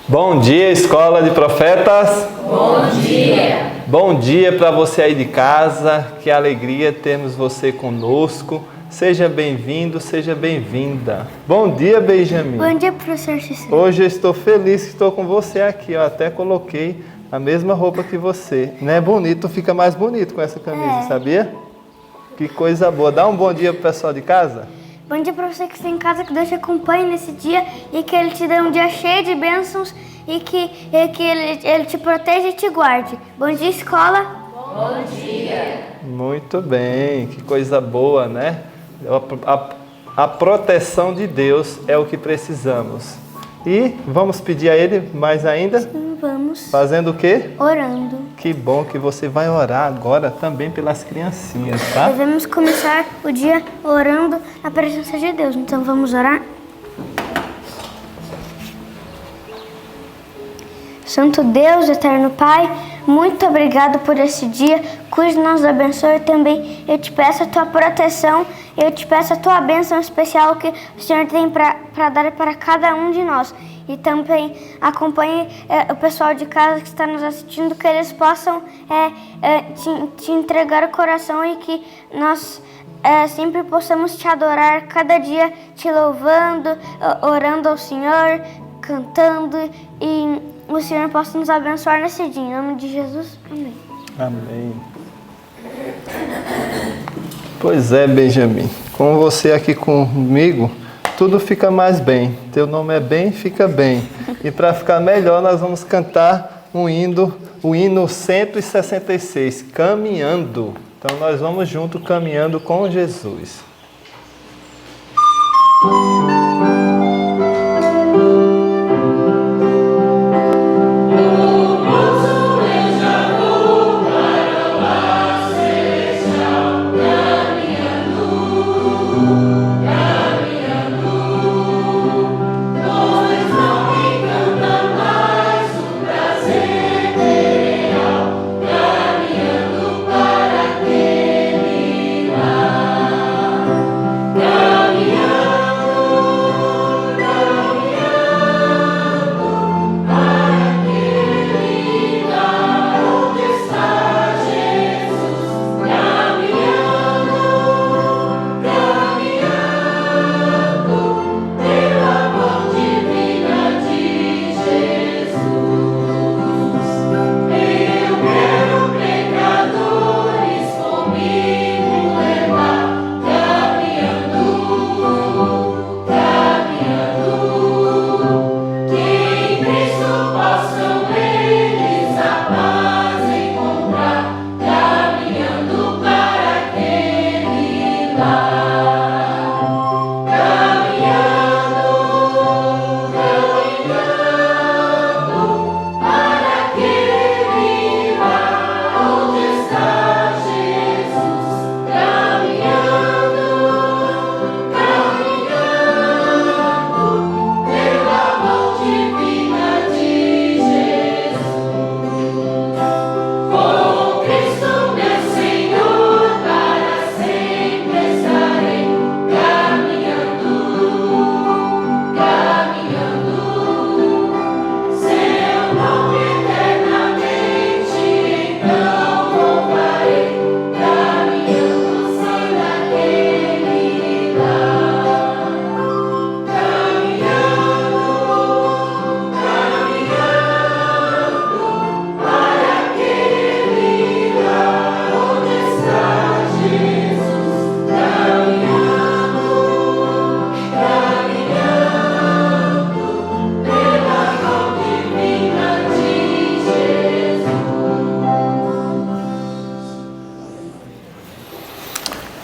Bom dia, Escola de Profetas. Bom dia. Bom dia para você aí de casa. Que alegria termos você conosco. Seja bem-vindo, seja bem-vinda. Bom dia, Benjamin. Bom dia, professor Cícero. Hoje eu estou feliz que estou com você aqui. Eu até coloquei a mesma roupa que você. Não é bonito? Fica mais bonito com essa camisa, sabia? Que coisa boa. Dá um bom dia pro pessoal de casa. Bom dia para você que está em casa, que Deus te acompanhe nesse dia e que Ele te dê um dia cheio de bênçãos e que ele te proteja e te guarde. Bom dia, escola. Bom dia. Muito bem, que coisa boa, né? A proteção de Deus é o que precisamos. E vamos pedir a Ele mais ainda? Sim, vamos. Fazendo o quê? Orando. Que bom que você vai orar agora também pelas criancinhas, tá? Devemos começar o dia orando na presença de Deus. Então vamos orar? Santo Deus, eterno Pai, muito obrigado por esse dia, cuide nos abençoe também. Eu te peço a tua proteção, eu te peço a tua bênção especial que o Senhor tem para dar para cada um de nós. E também acompanhe o pessoal de casa que está nos assistindo, que eles possam te entregar o coração e que nós sempre possamos te adorar cada dia, te louvando, orando ao Senhor, cantando e o Senhor possa nos abençoar nesse dia. Em nome de Jesus, amém. Amém. Pois é, Benjamin. Com você aqui comigo, tudo fica mais bem. Teu nome é bem, fica bem. E para ficar melhor, nós vamos cantar o hino 166, Caminhando. Então nós vamos junto caminhando com Jesus.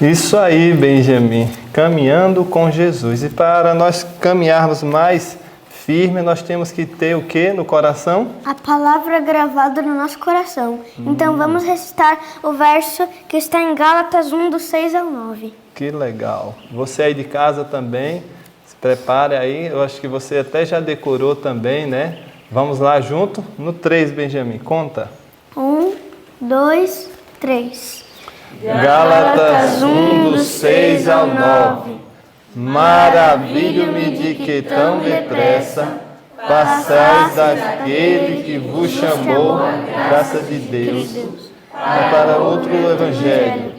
Isso aí, Benjamin, caminhando com Jesus. E para nós caminharmos mais firme, nós temos que ter o que no coração? A palavra gravada no nosso coração. Então vamos recitar o verso que está em Gálatas 1, do 6 ao 9. Que legal. Você aí de casa também, se prepare aí. Eu acho que você até já decorou também, né? Vamos lá junto? No 3, Benjamin, conta. 1, 2, 3. Gálatas 1, do 6 ao 9. Maravilho-me de que tão depressa passais daquele que vos chamou, graça de Deus, para outro evangelho,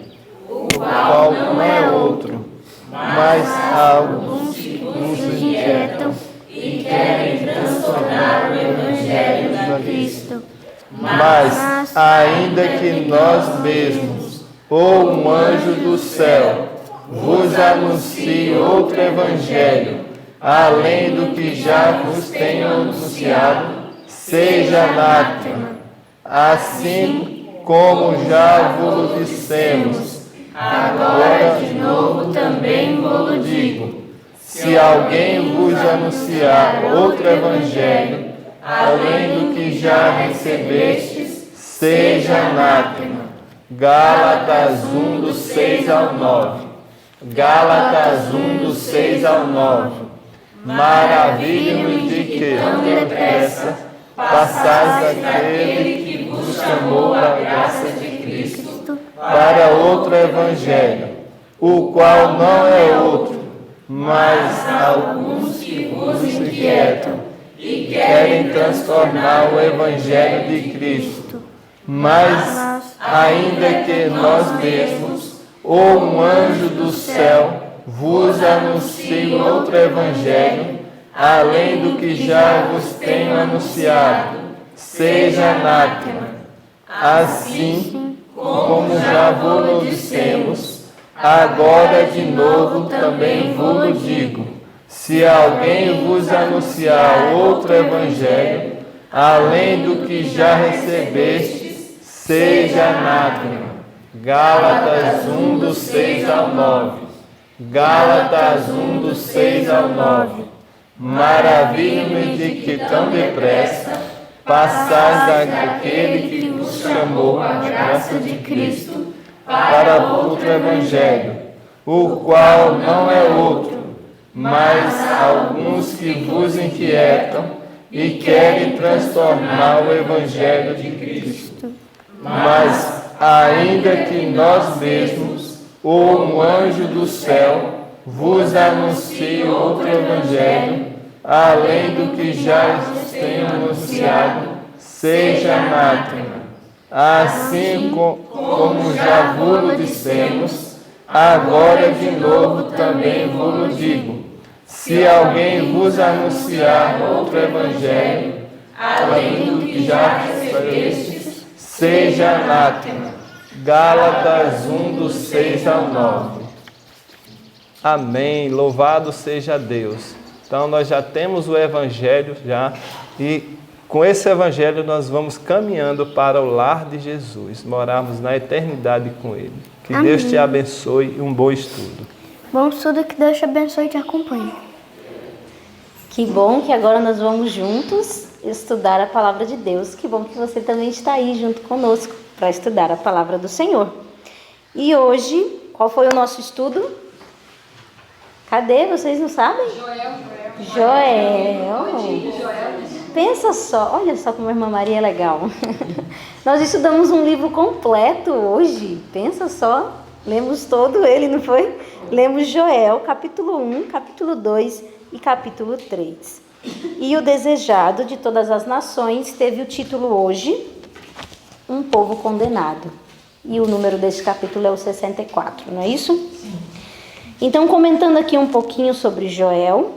o qual não é outro, mas há alguns que vos inquietam e querem transtornar o evangelho de Cristo. Mas, ainda que nós mesmos, ou um anjo do céu, vos anuncie outro evangelho, além do que já vos tenho anunciado, seja anátema. Assim como já vos dissemos, agora de novo também vos digo: se alguém vos anunciar outro evangelho, além do que já recebestes, seja anátema. Gálatas 1, do 6 ao 9. Gálatas 1, do 6 ao 9. Maravilho-me de que, tão depressa, passais daquele que vos chamou da graça de Cristo para outro evangelho, o qual não é outro, mas alguns que vos inquietam e querem transtornar o evangelho de Cristo. Mas, ainda que nós mesmos, ou um anjo do céu, vos anuncie outro evangelho, além do que já vos tenho anunciado, seja anátema. Assim como já vos dissemos, agora de novo também vos digo: se alguém vos anunciar outro evangelho, além do que já recebestes, seja anátema. Gálatas 1, do 6 ao 9. Gálatas 1, do 6 ao 9. Maravilho-me de que tão depressa passais daquele que vos chamou a graça de Cristo para outro evangelho, o qual não é outro, mas alguns que vos inquietam e querem transtornar o evangelho de Cristo. Mas, ainda que nós mesmos, ou um anjo do céu, vos anuncie outro evangelho, além do que já vos tenho anunciado, seja anátema. Assim como já vos dissemos, agora de novo também vos digo: se alguém vos anunciar outro evangelho, além do que já recebestes, seja anátema. Gálatas 1, do 6 ao 9. Amém. Louvado seja Deus. Então nós já temos o evangelho e com esse evangelho nós vamos caminhando para o lar de Jesus, morarmos na eternidade com Ele. Que Amém. Deus te abençoe e um bom estudo. Bom estudo, que Deus te abençoe e te acompanhe. Que bom que agora nós vamos juntos estudar a palavra de Deus. Que bom que você também está aí junto conosco para estudar a palavra do Senhor. E hoje, qual foi o nosso estudo? Cadê? Vocês não sabem? Joel. Pensa só, olha só como a irmã Maria é legal. Nós estudamos um livro completo hoje. Pensa só, lemos todo ele, não foi? Lemos Joel, capítulo 1, capítulo 2 e capítulo 3. E o Desejado de Todas as Nações teve o título hoje, Um Povo Condenado. E o número desse capítulo é o 64, não é isso? Sim. Então, comentando aqui um pouquinho sobre Joel,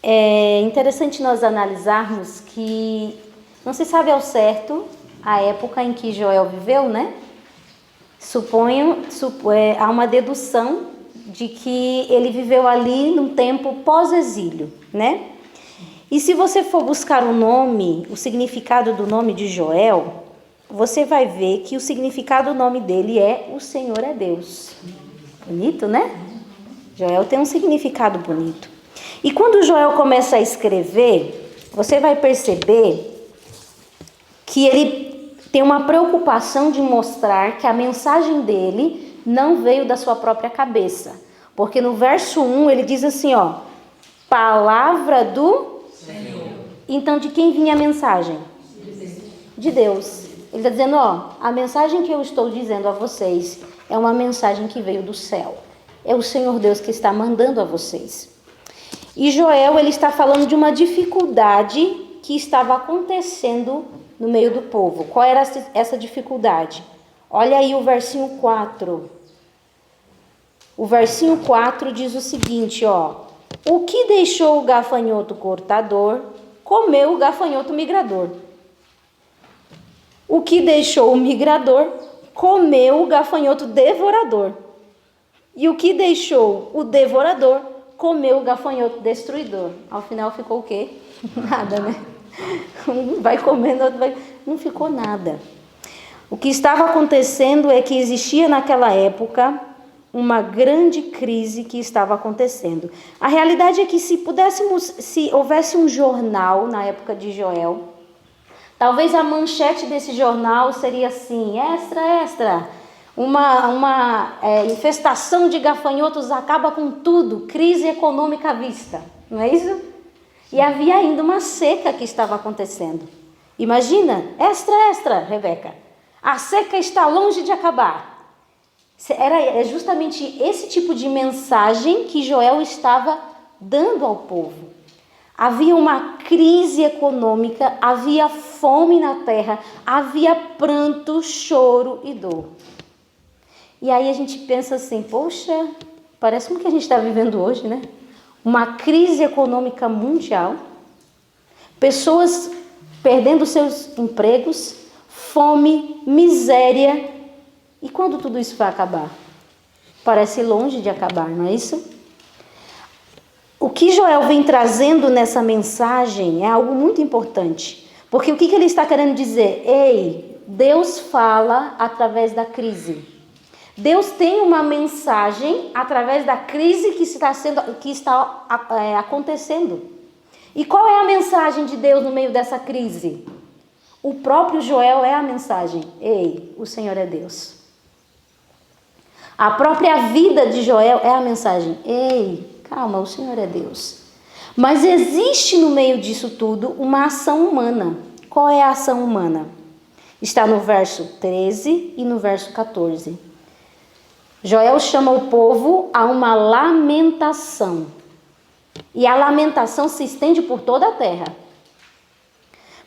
é interessante nós analisarmos que não se sabe ao certo a época em que Joel viveu, né? Há uma dedução de que ele viveu ali num tempo pós-exílio, né? E se você for buscar o significado do nome de Joel, você vai ver que o significado do nome dele é O Senhor é Deus. Bonito, né? Joel tem um significado bonito. E quando Joel começa a escrever, você vai perceber que ele tem uma preocupação de mostrar que a mensagem dele não veio da sua própria cabeça. Porque no verso 1 ele diz assim, palavra do Senhor. Então de quem vinha a mensagem? De Deus. Ele está dizendo, a mensagem que eu estou dizendo a vocês é uma mensagem que veio do céu. É o Senhor Deus que está mandando a vocês. E Joel, ele está falando de uma dificuldade que estava acontecendo no meio do povo. Qual era essa dificuldade? Olha aí o versinho 4. O versinho 4 diz o seguinte, ó. O que deixou o gafanhoto cortador, comeu o gafanhoto migrador. O que deixou o migrador, comeu o gafanhoto devorador. E o que deixou o devorador, comeu o gafanhoto destruidor. Ao final ficou o quê? Nada, né? Um vai comendo, outro vai... Não ficou nada. O que estava acontecendo é que existia naquela época uma grande crise que estava acontecendo. A realidade é que se houvesse um jornal na época de Joel, talvez a manchete desse jornal seria assim, extra, uma infestação de gafanhotos acaba com tudo, crise econômica à vista, não é isso? E havia ainda uma seca que estava acontecendo. Imagina, extra, Rebeca, a seca está longe de acabar. É justamente esse tipo de mensagem que Joel estava dando ao povo. Havia uma crise econômica, havia fome na terra, havia pranto, choro e dor. E aí a gente pensa assim, poxa, parece com o que a gente está vivendo hoje, né? Uma crise econômica mundial, pessoas perdendo seus empregos, fome, miséria. E quando tudo isso vai acabar? Parece longe de acabar, não é isso? O que Joel vem trazendo nessa mensagem é algo muito importante. Porque o que ele está querendo dizer? Ei, Deus fala através da crise. Deus tem uma mensagem através da crise que está acontecendo. E qual é a mensagem de Deus no meio dessa crise? O próprio Joel é a mensagem. Ei, o Senhor é Deus. A própria vida de Joel é a mensagem. Ei, calma, o Senhor é Deus. Mas existe no meio disso tudo uma ação humana. Qual é a ação humana? Está no verso 13 e no verso 14. Joel chama o povo a uma lamentação. E a lamentação se estende por toda a terra.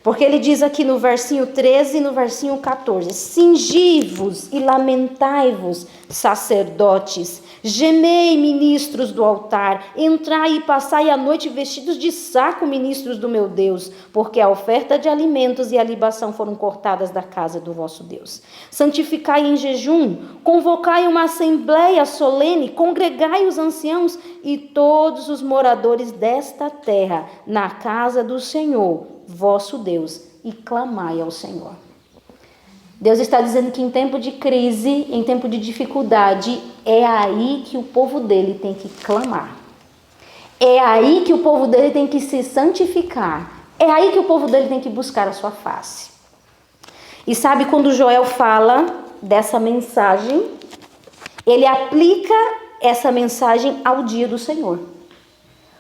Porque ele diz aqui no versinho 13 e no versinho 14: Cingi-vos e lamentai-vos, sacerdotes, gemei, ministros do altar, entrai e passai a noite vestidos de saco, ministros do meu Deus, porque a oferta de alimentos e a libação foram cortadas da casa do vosso Deus. Santificai em jejum, convocai uma assembleia solene, congregai os anciãos e todos os moradores desta terra na casa do Senhor, vosso Deus, e clamai ao Senhor. Deus está dizendo que em tempo de crise, em tempo de dificuldade, é aí que o povo dele tem que clamar. É aí que o povo dele tem que se santificar. É aí que o povo dele tem que buscar a sua face. E sabe, quando Joel fala dessa mensagem, ele aplica essa mensagem ao dia do Senhor.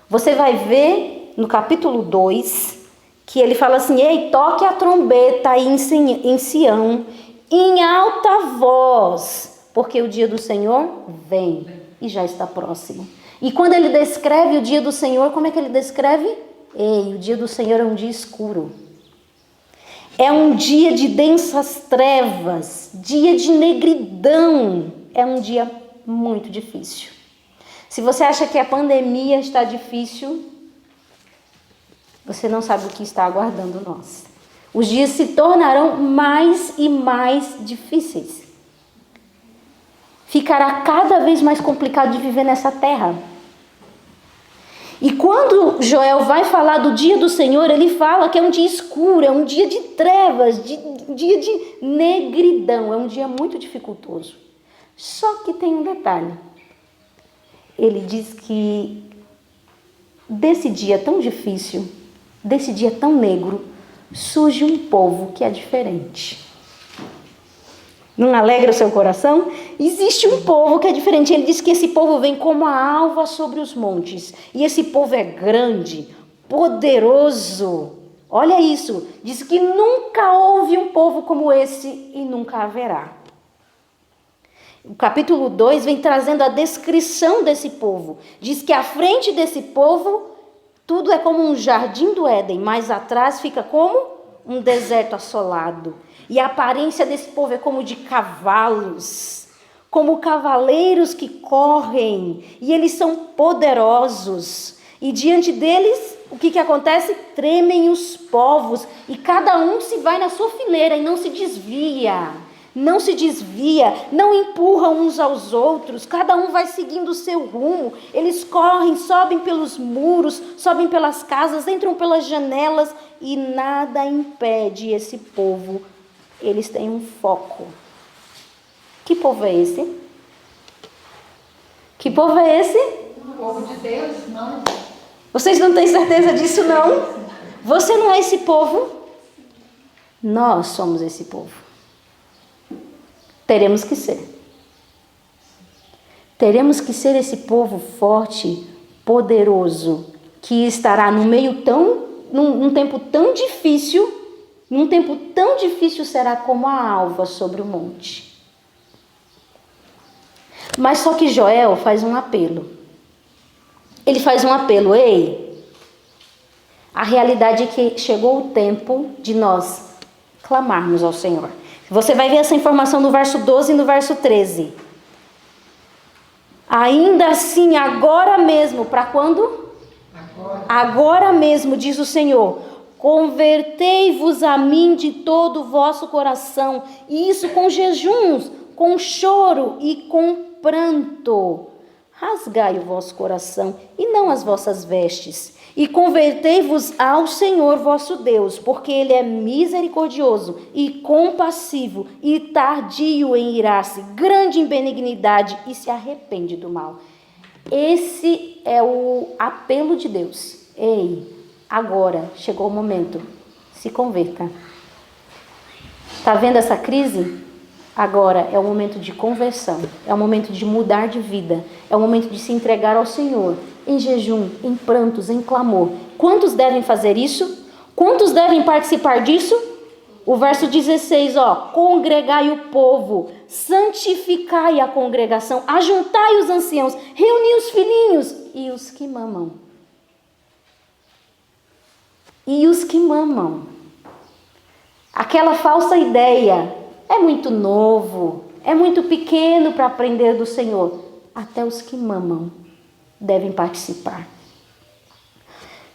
Você vai ver no capítulo 2, que ele fala assim: ei, toque a trombeta aí em Sião, em alta voz, porque o dia do Senhor vem e já está próximo. E quando ele descreve o dia do Senhor, como é que ele descreve? Ei, o dia do Senhor é um dia escuro. É um dia de densas trevas, dia de negridão. É um dia muito difícil. Se você acha que a pandemia está difícil, você não sabe o que está aguardando nós. Os dias se tornarão mais e mais difíceis. Ficará cada vez mais complicado de viver nessa terra. E quando Joel vai falar do dia do Senhor, ele fala que é um dia escuro, é um dia de trevas, um dia de negridão, é um dia muito dificultoso. Só que tem um detalhe. Ele diz que desse dia tão difícil, desse dia tão negro, surge um povo que é diferente. Não alegra o seu coração? Existe um povo que é diferente. Ele diz que esse povo vem como a alva sobre os montes. E esse povo é grande, poderoso. Olha isso. Diz que nunca houve um povo como esse e nunca haverá. O capítulo 2 vem trazendo a descrição desse povo. Diz que à frente desse povo Tudo é como um jardim do Éden, mas atrás fica como um deserto assolado. E a aparência desse povo é como de cavalos, como cavaleiros que correm, e eles são poderosos. E diante deles, o que acontece? Tremem os povos, e cada um se vai na sua fileira e não se desvia. Não se desvia, não empurra uns aos outros, cada um vai seguindo o seu rumo. Eles correm, sobem pelos muros, sobem pelas casas, entram pelas janelas e nada impede esse povo. Eles têm um foco. Que povo é esse? Que povo é esse? O povo de Deus, não. Vocês não têm certeza disso, não? Você não é esse povo? Nós somos esse povo. Teremos que ser. Teremos que ser esse povo forte, poderoso, que estará no meio num tempo tão difícil, será como a alva sobre o monte. Mas só que Joel faz um apelo. Ele faz um apelo, ei, a realidade é que chegou o tempo de nós clamarmos ao Senhor. Você vai ver essa informação no verso 12 e no verso 13. Ainda assim, agora mesmo, para quando? Agora mesmo, diz o Senhor, convertei-vos a mim de todo o vosso coração, e isso com jejuns, com choro e com pranto. Rasgai o vosso coração e não as vossas vestes, e convertei-vos ao Senhor vosso Deus, porque Ele é misericordioso e compassivo e tardio em irar-se, grande em benignidade e se arrepende do mal. Esse é o apelo de Deus. Ei, agora chegou o momento, se converta. Está vendo essa crise? Agora é o momento de conversão, é o momento de mudar de vida, é o momento de se entregar ao Senhor, em jejum, em prantos, em clamor. Quantos devem fazer isso? Quantos devem participar disso? O verso 16, congregai o povo, santificai a congregação, ajuntai os anciãos, reuni os filhinhos e os que mamam. E os que mamam. Aquela falsa ideia, é muito novo, é muito pequeno para aprender do Senhor. Até os que mamam devem participar.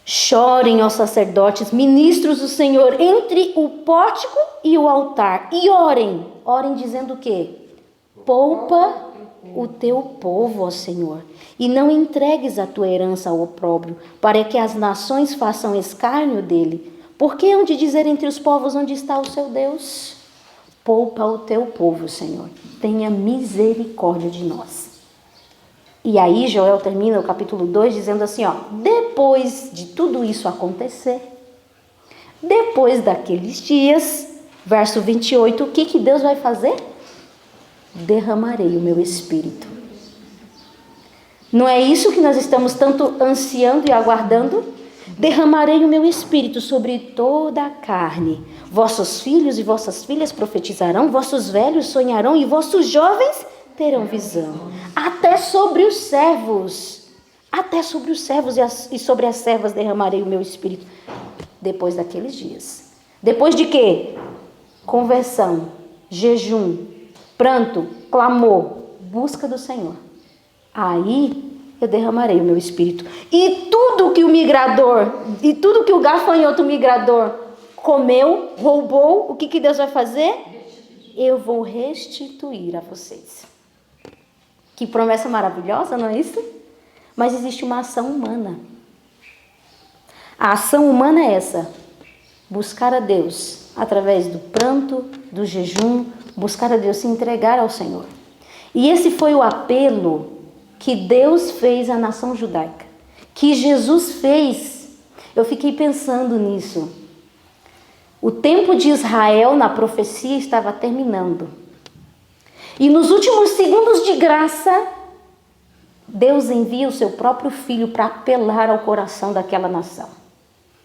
Chorem, ó sacerdotes, ministros do Senhor, entre o pórtico e o altar. E orem. Orem dizendo o quê? Poupa o teu povo, ó Senhor, e não entregues a tua herança ao opróbrio, para que as nações façam escárnio dele. Porque hão de dizer entre os povos onde está o seu Deus? Poupa o teu povo, Senhor. Tenha misericórdia de nós. E aí Joel termina o capítulo 2 dizendo assim, depois de tudo isso acontecer, depois daqueles dias, verso 28, o que Deus vai fazer? Derramarei o meu espírito. Não é isso que nós estamos tanto ansiando e aguardando? Derramarei o meu espírito sobre toda a carne. Vossos filhos e vossas filhas profetizarão, vossos velhos sonharão e vossos jovens terão visão. Até sobre os servos e sobre as servas derramarei o meu espírito. Depois daqueles dias. Depois de quê? Conversão, jejum, pranto, clamor, busca do Senhor. Aí eu derramarei o meu espírito. E tudo que o gafanhoto migrador comeu, roubou, o que Deus vai fazer? Eu vou restituir a vocês. Que promessa maravilhosa, não é isso? Mas existe uma ação humana. A ação humana é essa: buscar a Deus através do pranto, do jejum, buscar a Deus, se entregar ao Senhor. E esse foi o apelo que Deus fez à nação judaica, que Jesus fez. Eu fiquei pensando nisso. O tempo de Israel na profecia estava terminando. E nos últimos segundos de graça, Deus envia o seu próprio filho para apelar ao coração daquela nação.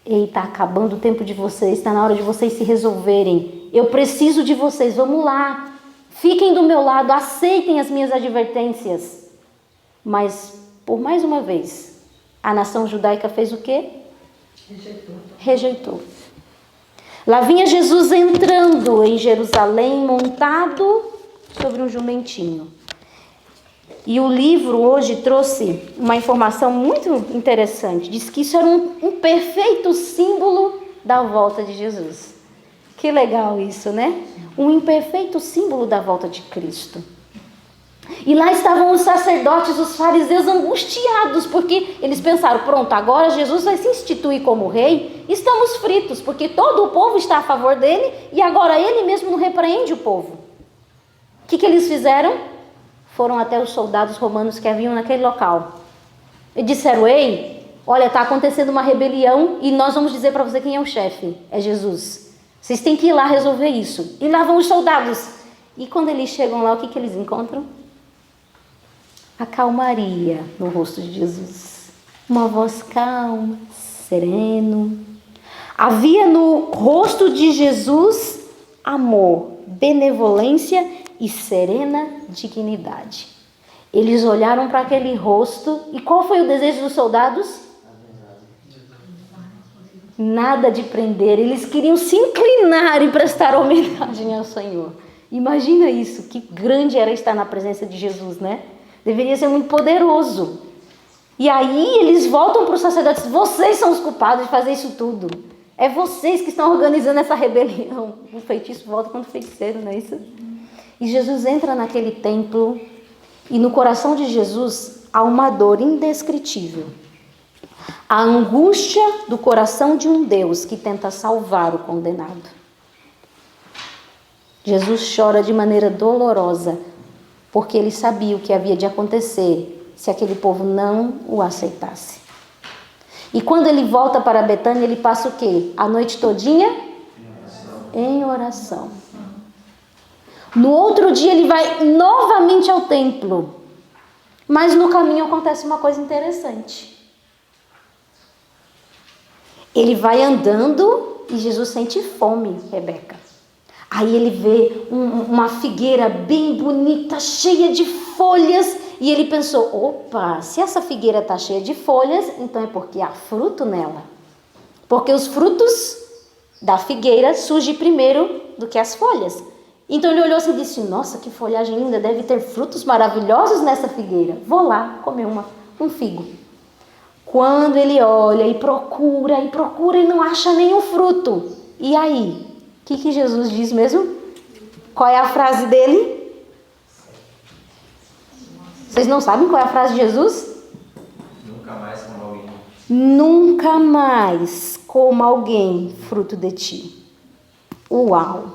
Ei, está acabando o tempo de vocês, está na hora de vocês se resolverem. Eu preciso de vocês, vamos lá. Fiquem do meu lado, aceitem as minhas advertências. Mas, por mais uma vez, A nação judaica fez o quê? Rejeitou. Lá vinha Jesus entrando em Jerusalém, montado sobre um jumentinho. E o livro hoje trouxe uma informação muito interessante. Diz que isso era um perfeito símbolo da volta de Jesus. Que legal isso, né? Um imperfeito símbolo da volta de Cristo. E lá estavam os sacerdotes, os fariseus angustiados, porque eles pensaram, pronto, agora Jesus vai se instituir como rei, estamos fritos, porque todo o povo está a favor dele, e agora ele mesmo não repreende o povo. O que eles fizeram? Foram até os soldados romanos que haviam naquele local. E disseram, ei, olha, está acontecendo uma rebelião, e nós vamos dizer para você quem é o chefe, é Jesus. Vocês têm que ir lá resolver isso. E lá vão os soldados. E quando eles chegam lá, o que eles encontram? A calmaria no rosto de Jesus. Uma voz calma, sereno. Havia no rosto de Jesus amor, benevolência e serena dignidade. Eles olharam para aquele rosto e qual foi o desejo dos soldados? Nada de prender. Eles queriam se inclinar e prestar homenagem ao Senhor. Imagina isso, que grande era estar na presença de Jesus, né? Deveria ser muito poderoso. E aí eles voltam para os sacerdotes. Vocês são os culpados de fazer isso tudo. É vocês que estão organizando essa rebelião. O feitiço volta contra o feiticeiro, não é isso? E Jesus entra naquele templo. E no coração de Jesus há uma dor indescritível. A angústia do coração de um Deus que tenta salvar o condenado. Jesus chora de maneira dolorosa, porque ele sabia o que havia de acontecer se aquele povo não o aceitasse. E quando ele volta para Betânia, ele passa o quê? A noite todinha? Em oração. No outro dia ele vai novamente ao templo. Mas no caminho acontece uma coisa interessante. Ele vai andando e Jesus sente fome, Rebeca. Aí ele vê uma figueira bem bonita, cheia de folhas. E ele pensou, opa, se essa figueira está cheia de folhas, então é porque há fruto nela. Porque os frutos da figueira surgem primeiro do que as folhas. Então ele olhou assim e disse, nossa, que folhagem linda, deve ter frutos maravilhosos nessa figueira. Vou lá comer um figo. Quando ele olha e procura e não acha nenhum fruto. E aí? O que Jesus diz mesmo? Qual é a frase dele? Vocês não sabem qual é a frase de Jesus? Nunca mais como alguém. Nunca mais coma alguém fruto de ti. Uau!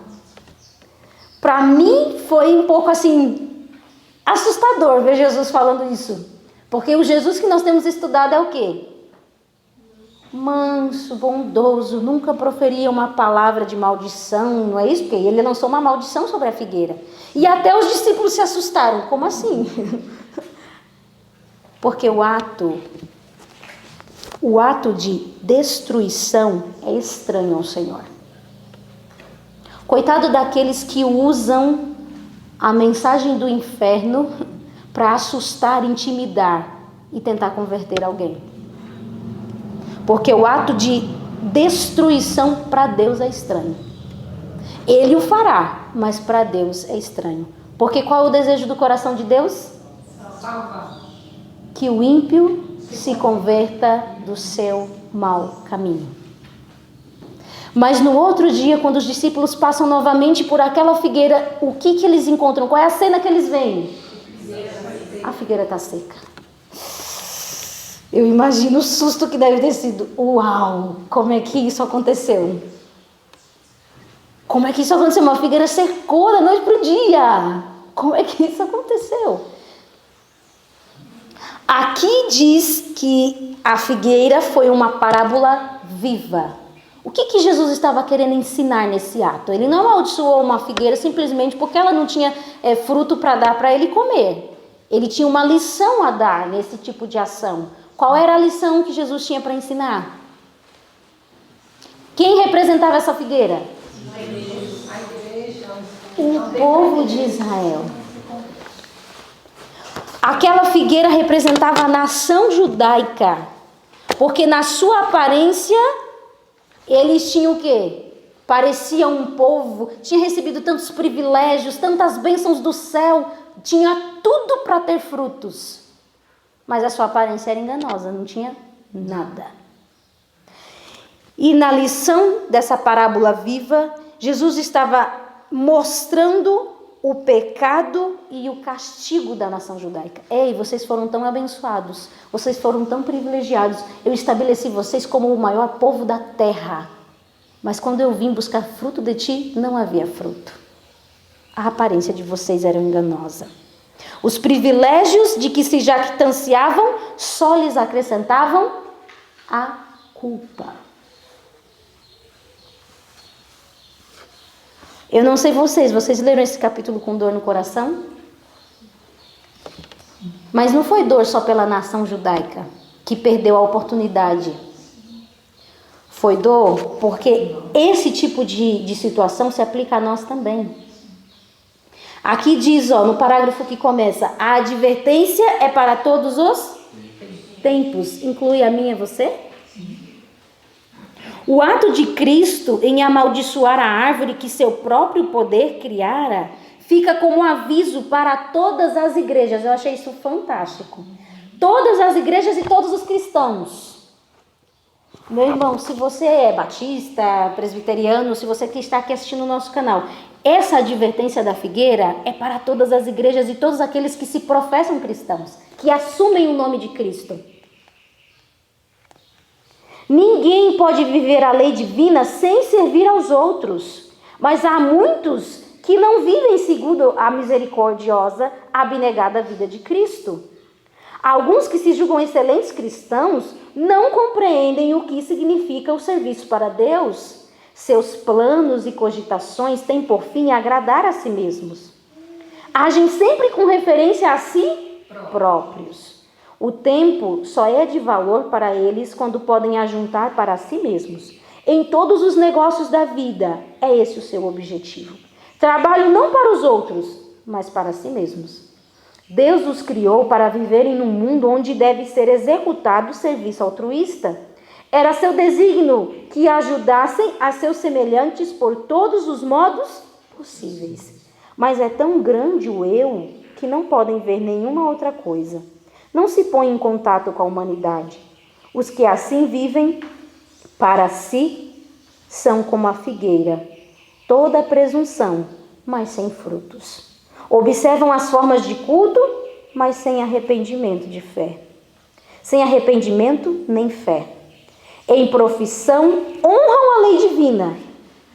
Para mim foi um pouco assim, assustador ver Jesus falando isso. Porque o Jesus que nós temos estudado é o quê? Manso, bondoso, nunca proferia uma palavra de maldição, não é isso? Porque ele lançou uma maldição sobre a figueira. E até os discípulos se assustaram. Como assim? Porque o ato de destruição é estranho ao Senhor. Coitado daqueles que usam a mensagem do inferno para assustar, intimidar e tentar converter alguém. Porque o ato de destruição para Deus é estranho. Ele o fará, mas para Deus é estranho. Porque qual é o desejo do coração de Deus? Salva. Que o ímpio se converta do seu mau caminho. Mas no outro dia, quando os discípulos passam novamente por aquela figueira, o que eles encontram? Qual é a cena que eles veem? A figueira está seca. Eu imagino o susto que deve ter sido. Uau, como é que isso aconteceu? Como é que isso aconteceu? Uma figueira secou da noite para o dia. Como é que isso aconteceu? Aqui diz que a figueira foi uma parábola viva. O que Jesus estava querendo ensinar nesse ato? Ele não amaldiçoou uma figueira simplesmente porque ela não tinha fruto para dar para ele comer. Ele tinha uma lição a dar nesse tipo de ação. Qual era a lição que Jesus tinha para ensinar? Quem representava essa figueira? O povo de Israel. Aquela figueira representava a nação judaica porque na sua aparência eles tinham o quê? Parecia um povo, tinha recebido tantos privilégios, tantas bênçãos do céu, tinha tudo para ter frutos. Mas a sua aparência era enganosa, não tinha nada. E na lição dessa parábola viva, Jesus estava mostrando o pecado e o castigo da nação judaica. Ei, vocês foram tão abençoados, vocês foram tão privilegiados, eu estabeleci vocês como o maior povo da terra. Mas quando eu vim buscar fruto de ti, não havia fruto. A aparência de vocês era enganosa. Os privilégios de que se jactanciavam só lhes acrescentavam a culpa. Eu não sei vocês leram esse capítulo com dor no coração? Mas não foi dor só pela nação judaica que perdeu a oportunidade. Foi dor porque esse tipo de situação se aplica a nós também. Aqui diz, no parágrafo que começa, a advertência é para todos os tempos. Inclui a mim e você? O ato de Cristo em amaldiçoar a árvore que seu próprio poder criara, fica como aviso para todas as igrejas. Eu achei isso fantástico. Todas as igrejas e todos os cristãos. Meu irmão, se você é batista, presbiteriano, se você que está aqui assistindo o nosso canal, essa advertência da figueira é para todas as igrejas e todos aqueles que se professam cristãos, que assumem o nome de Cristo. Ninguém pode viver a lei divina sem servir aos outros, mas há muitos que não vivem segundo a misericordiosa, abnegada vida de Cristo. Alguns que se julgam excelentes cristãos não compreendem o que significa o serviço para Deus. Seus planos e cogitações têm por fim agradar a si mesmos. Agem sempre com referência a si próprios. O tempo só é de valor para eles quando podem ajuntar para si mesmos. Em todos os negócios da vida, é esse o seu objetivo. Trabalho não para os outros, mas para si mesmos. Deus os criou para viverem num mundo onde deve ser executado o serviço altruísta. Era seu desígnio que ajudassem a seus semelhantes por todos os modos possíveis. Mas é tão grande o eu que não podem ver nenhuma outra coisa. Não se põem em contato com a humanidade. Os que assim vivem para si são como a figueira, toda presunção, mas sem frutos. Observam as formas de culto, mas sem arrependimento de fé. Sem arrependimento, nem fé. Em profissão, honram a lei divina,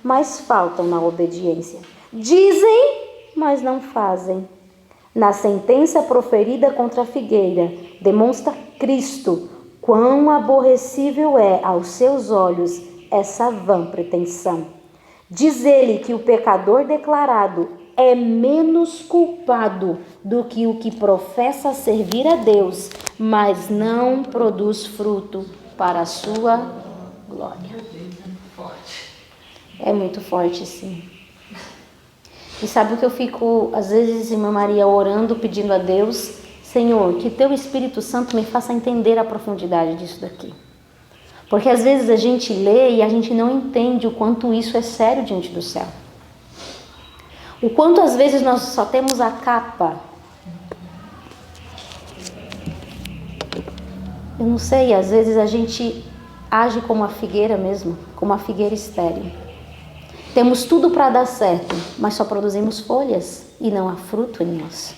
mas faltam na obediência. Dizem, mas não fazem. Na sentença proferida contra a figueira, demonstra Cristo quão aborrecível é aos seus olhos essa vã pretensão. Diz ele que o pecador declarado é menos culpado do que o que professa servir a Deus, mas não produz fruto para a sua glória. É muito forte, sim. E sabe o que eu fico, às vezes, irmã Maria, orando, pedindo a Deus? Senhor, que teu Espírito Santo me faça entender a profundidade disso daqui. Porque às vezes a gente lê e a gente não entende o quanto isso é sério diante do céu. O quanto às vezes nós só temos a capa. Eu não sei, às vezes a gente age como a figueira mesmo, como a figueira estéril. Temos tudo para dar certo, mas só produzimos folhas e não há fruto em nós.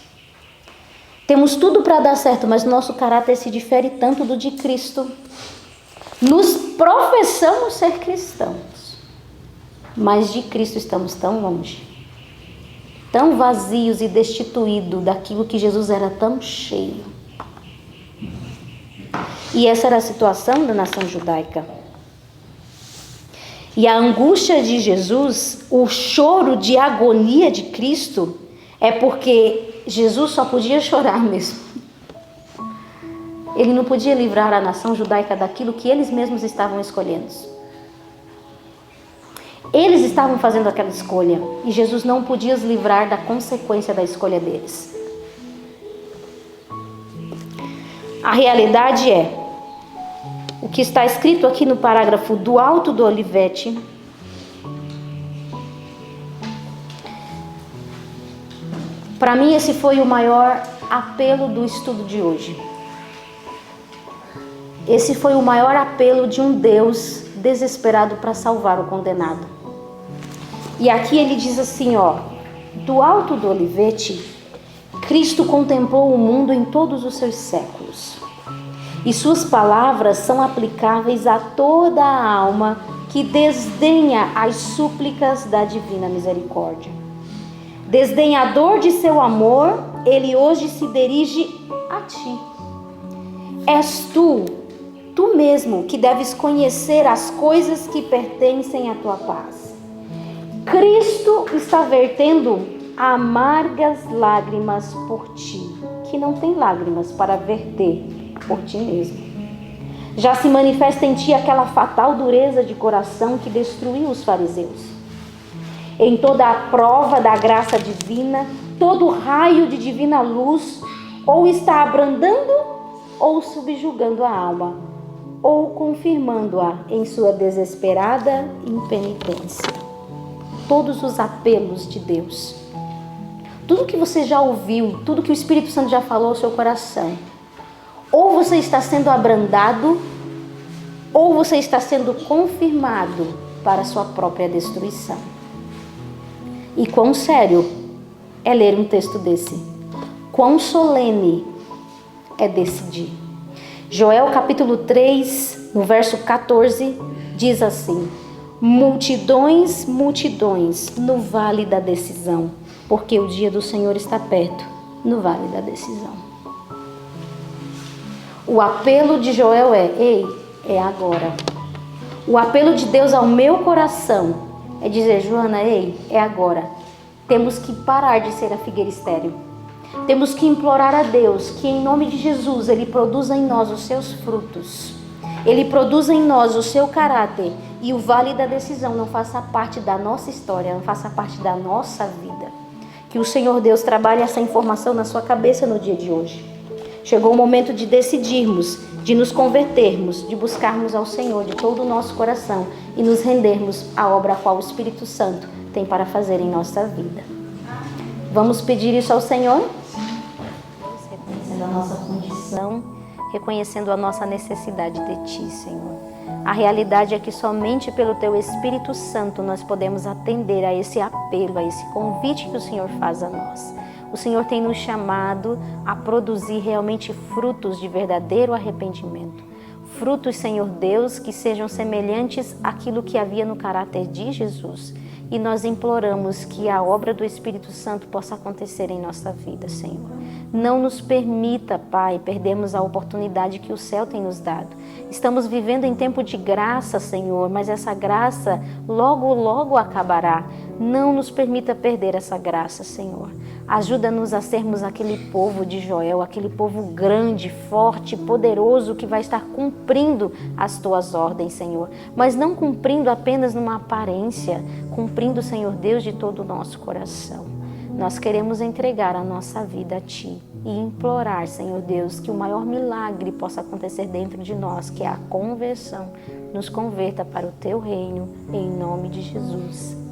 Temos tudo para dar certo, mas nosso caráter se difere tanto do de Cristo. Nos professamos ser cristãos, mas de Cristo estamos tão longe, tão vazios e destituídos daquilo que Jesus era tão cheio. E essa era a situação da nação judaica. E a angústia de Jesus, o choro de agonia de Cristo, é porque Jesus só podia chorar mesmo. Ele não podia livrar a nação judaica daquilo que eles mesmos estavam escolhendo. Eles estavam fazendo aquela escolha e Jesus não podia os livrar da consequência da escolha deles. A realidade é, o o que está escrito aqui no parágrafo do Alto do Olivete. Para mim, esse foi o maior apelo do estudo de hoje. Esse foi o maior apelo de um Deus desesperado para salvar o condenado. E aqui ele diz assim, do Alto do Olivete, Cristo contemplou o mundo em todos os seus séculos. E suas palavras são aplicáveis a toda a alma que desdenha as súplicas da divina misericórdia. Desdenhador de seu amor, ele hoje se dirige a ti. És tu mesmo que deves conhecer as coisas que pertencem à tua paz. Cristo está vertendo amargas lágrimas por ti, que não tem lágrimas para verter por ti mesmo. Já se manifesta em ti aquela fatal dureza de coração que destruiu os fariseus. Em toda a prova da graça divina, todo raio de divina luz, ou está abrandando ou subjugando a alma, ou confirmando-a em sua desesperada impenitência. Todos os apelos de Deus, tudo que você já ouviu, tudo que o Espírito Santo já falou ao seu coração, ou você está sendo abrandado, ou você está sendo confirmado para a sua própria destruição. E quão sério é ler um texto desse? Quão solene é decidir? Joel capítulo 3, no verso 14, diz assim: multidões, multidões no vale da decisão, porque o dia do Senhor está perto, no vale da decisão. O apelo de Joel é agora. O apelo de Deus ao meu coração é dizer, Joana, é agora. Temos que parar de ser a figueira estéril. Temos que implorar a Deus que em nome de Jesus Ele produza em nós os seus frutos. Ele produza em nós o seu caráter e o vale da decisão não faça parte da nossa história, não faça parte da nossa vida. Que o Senhor Deus trabalhe essa informação na sua cabeça no dia de hoje. Chegou o momento de decidirmos, de nos convertermos, de buscarmos ao Senhor de todo o nosso coração e nos rendermos à obra a qual o Espírito Santo tem para fazer em nossa vida. Vamos pedir isso ao Senhor? Reconhecendo a nossa condição, reconhecendo a nossa necessidade de Ti, Senhor. A realidade é que somente pelo Teu Espírito Santo nós podemos atender a esse apelo, a esse convite que o Senhor faz a nós. O Senhor tem nos chamado a produzir realmente frutos de verdadeiro arrependimento. Frutos, Senhor Deus, que sejam semelhantes àquilo que havia no caráter de Jesus. E nós imploramos que a obra do Espírito Santo possa acontecer em nossa vida, Senhor. Não nos permita, Pai, perdermos a oportunidade que o céu tem nos dado. Estamos vivendo em tempo de graça, Senhor, mas essa graça logo, logo acabará. Não nos permita perder essa graça, Senhor. Ajuda-nos a sermos aquele povo de Joel, aquele povo grande, forte, poderoso, que vai estar cumprindo as Tuas ordens, Senhor. Mas não cumprindo apenas numa aparência, cumprindo, Senhor Deus, de todo o nosso coração. Nós queremos entregar a nossa vida a Ti e implorar, Senhor Deus, que o maior milagre possa acontecer dentro de nós, que é a conversão. Nos converta para o Teu reino, em nome de Jesus.